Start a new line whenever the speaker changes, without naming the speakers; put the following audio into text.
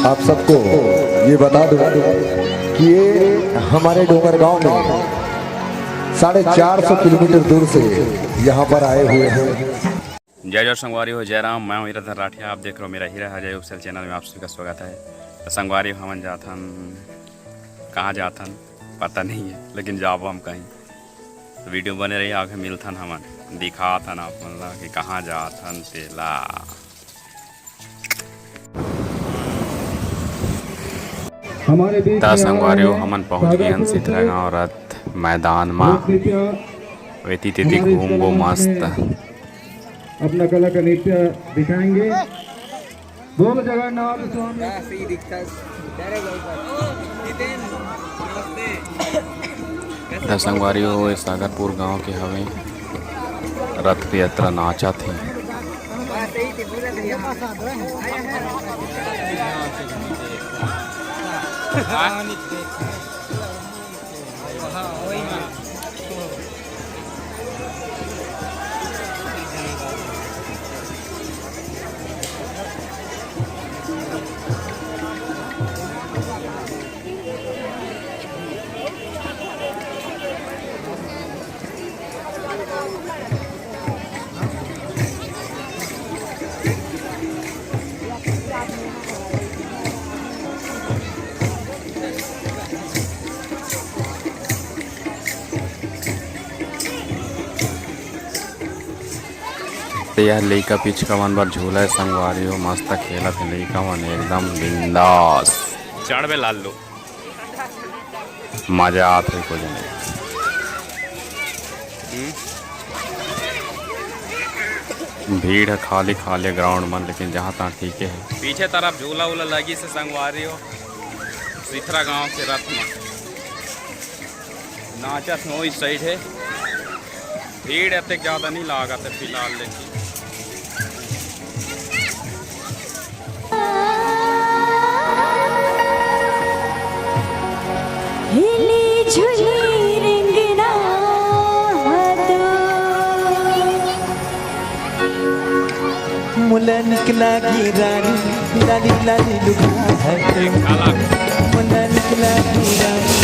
आप सबको ये बता दूं कि ये हमारे डोंगर गांव में 450 किलोमीटर दूर से यहाँ पर आए हुए हैं।
जय जय संगवारी हो, जय राम। मैं हूँ हीराधन राठिया। आप देख रहे हो मेरा हीरा है जय ऑफिशियल चैनल में। आप सभी का स्वागत है। तो संगवारी हमन जाथन, कहाँ जाथन पता नहीं है, लेकिन जाब हम कहीं तो वीडियो बने रही, आगे मिलथन हमन दिखाथन आप मतलब कि कहाँ जाथन तेला। संगवारी हमन पहुँच गए हन सितरा गाँव रथ मैदान में। वेती तेती घूमबो मस्त।
अपना कला का नृत्य दिखाएंगे। बोल जगन्नाथ स्वामी।
संगवारी हो सागरपुर गांव के हवे रथ यात्रा नाचा थे। यह लइका पिचका मन बर झूला है संगवारी हो। मस्त खेला थे लइका मन एकदम बिंदास। चढ़ बे लाल लो, मजा आते कुछ नहीं। भीड़ है खाली खाली ग्राउंड में, लेकिन जहाँ तहाँ ठीक है। पीछे तरफ झूला उला लगी से संगवारी हो सिथरा गांव के रथ में नाचत हो। इस साइड है भीड़ इतने ज़्यादा नहीं लागत है फिलहाल, लेकिन
मुला निकला की रानी लाली लाली लुका है। मुला निकला की रानी